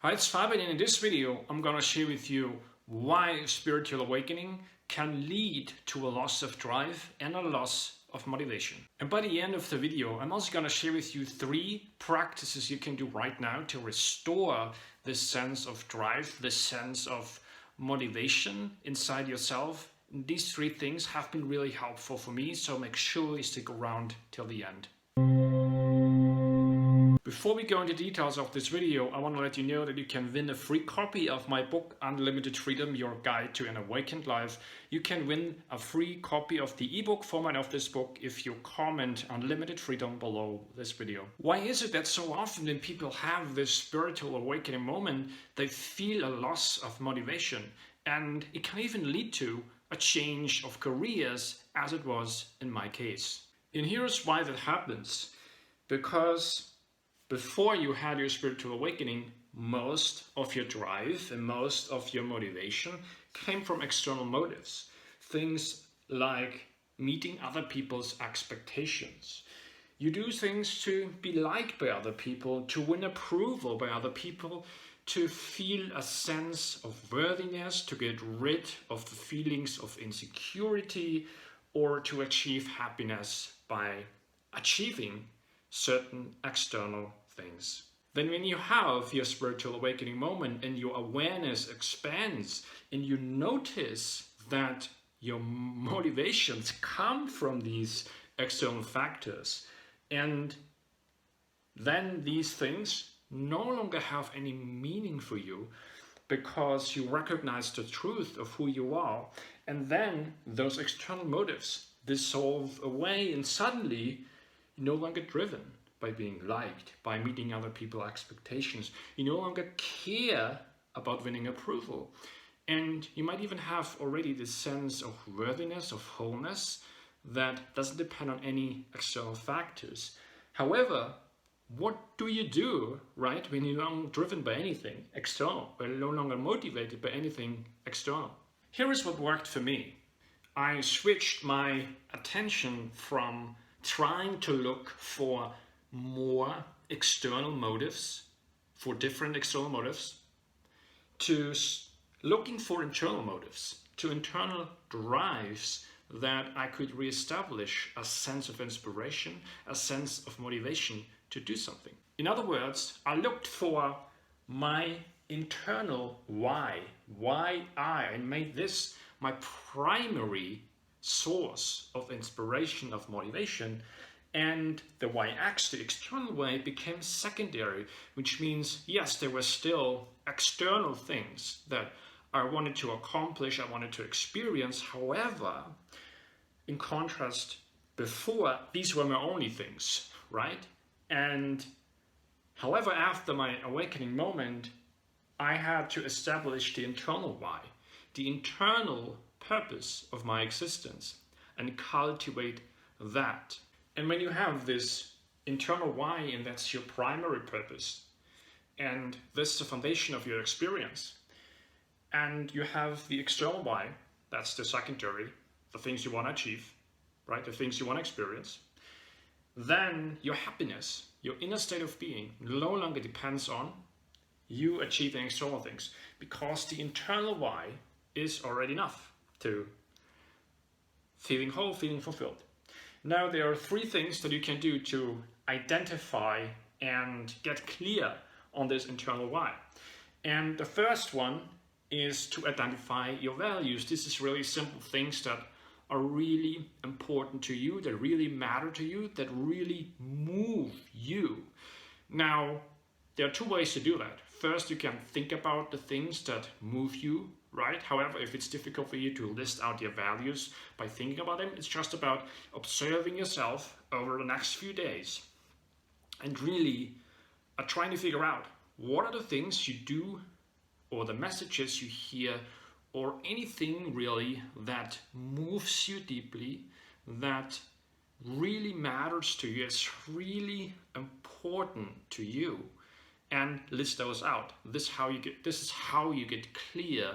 Hi, it's Fabian, and in this video I'm gonna share with you why spiritual awakening can lead to a loss of drive and a loss of motivation. And by the end of the video, I'm also gonna share with you 3 practices you can do right now to restore this sense of drive, this sense of motivation inside yourself. These 3 things have been really helpful for me, so make sure you stick around till the end. Before we go into details of this video, I want to let you know that you can win a free copy of my book, Unlimited Freedom, Your Guide to an Awakened Life. You can win a free copy of the ebook format of this book if you comment Unlimited Freedom below this video. Why is it that so often when people have this spiritual awakening moment, they feel a loss of motivation? And it can even lead to a change of careers, as it was in my case. And here's why that happens. Because before you had your spiritual awakening, most of your drive and most of your motivation came from external motives. Things like meeting other people's expectations. You do things to be liked by other people, to win approval by other people, to feel a sense of worthiness, to get rid of the feelings of insecurity, or to achieve happiness by achieving certain external things. Then when you have your spiritual awakening moment and your awareness expands and you notice that your motivations come from these external factors, and then these things no longer have any meaning for you because you recognize the truth of who you are, and then those external motives dissolve away, and suddenly you're no longer driven by being liked, by meeting other people's expectations. You no longer care about winning approval. And you might even have already this sense of worthiness, of wholeness, that doesn't depend on any external factors. However, what do you do, right, when you're no longer driven by anything external, or no longer motivated by anything external? Here is what worked for me. I switched my attention from trying to look for more external motives, for different external motives, to looking for internal motives, to internal drives that I could reestablish a sense of inspiration, a sense of motivation to do something. In other words, I looked for my internal why I made this my primary source of inspiration, of motivation, and the y-axis, the external way, became secondary, which means, yes, there were still external things that I wanted to accomplish, I wanted to experience. However, in contrast, before, these were my only things, right? And however, after my awakening moment, I had to establish the internal why, the internal purpose of my existence, and cultivate that. And when you have this internal why, and that's your primary purpose, and this is the foundation of your experience, and you have the external why, that's the secondary, the things you want to achieve, right, the things you want to experience, then your happiness, your inner state of being, no longer depends on you achieving external things, because the internal why is already enough to feeling whole, feeling fulfilled. Now, there are 3 things that you can do to identify and get clear on this internal why. And the first one is to identify your values. This is really simple things that are really important to you, that really matter to you, that really move you. Now, there are 2 ways to do that. First, you can think about the things that move you, right? However, if it's difficult for you to list out your values by thinking about them, it's just about observing yourself over the next few days and really trying to figure out what are the things you do, or the messages you hear, or anything really that moves you deeply, that really matters to you, it's really important to you, and list those out. This is how you get clear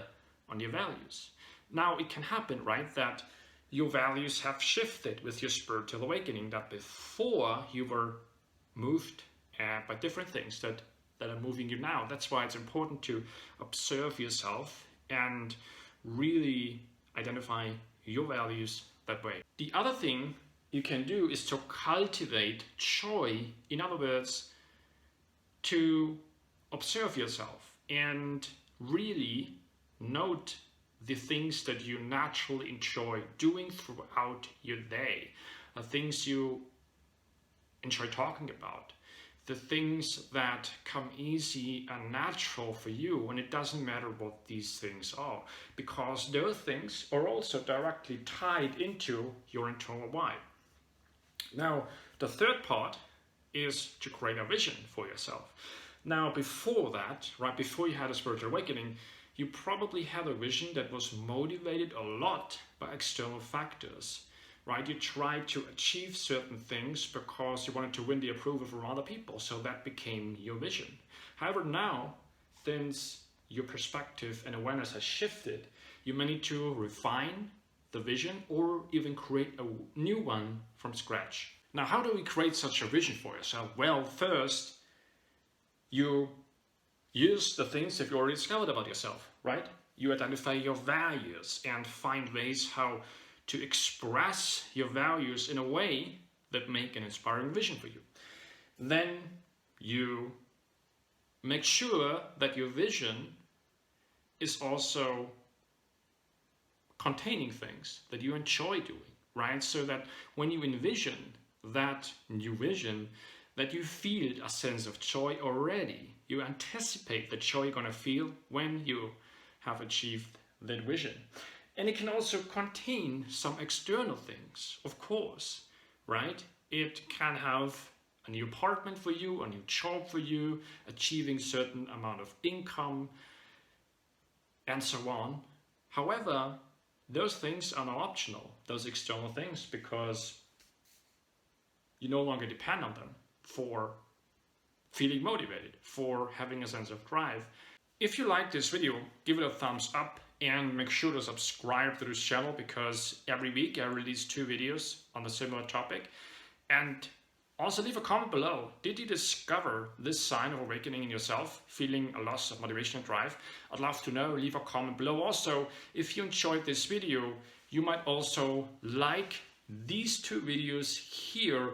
on your values. Now, it can happen, right, that your values have shifted with your spiritual awakening, that before you were moved by different things that that are moving you now. That's why it's important to observe yourself and really identify your values that way. The other thing you can do is to cultivate joy. In other words, to observe yourself and really note the things that you naturally enjoy doing throughout your day, the things you enjoy talking about, the things that come easy and natural for you, and it doesn't matter what these things are, because those things are also directly tied into your internal why. Now, the third part is to create a vision for yourself. Now, before that, right before you had a spiritual awakening, you probably had a vision that was motivated a lot by external factors, right? You tried to achieve certain things because you wanted to win the approval from other people, so that became your vision. However, now, since your perspective and awareness has shifted, you may need to refine the vision or even create a new one from scratch. Now, how do we create such a vision for yourself? Well, first, you use the things that you already discovered about yourself, right? You identify your values and find ways how to express your values in a way that make an inspiring vision for you. Then you make sure that your vision is also containing things that you enjoy doing, right? So that when you envision that new vision, that you feel a sense of joy already. You anticipate the joy you're going to feel when you have achieved that vision. And it can also contain some external things, of course, right? It can have a new apartment for you, a new job for you, achieving certain amount of income, and so on. However, those things are not optional, those external things, because you no longer depend on them for feeling motivated, for having a sense of drive. If you like this video, give it a thumbs up and make sure to subscribe to this channel, because every week I release 2 videos on a similar topic. And also leave a comment below. Did you discover this sign of awakening in yourself, feeling a loss of motivation and drive? I'd love to know. Leave a comment below. Also, if you enjoyed this video, you might also like these 2 videos here.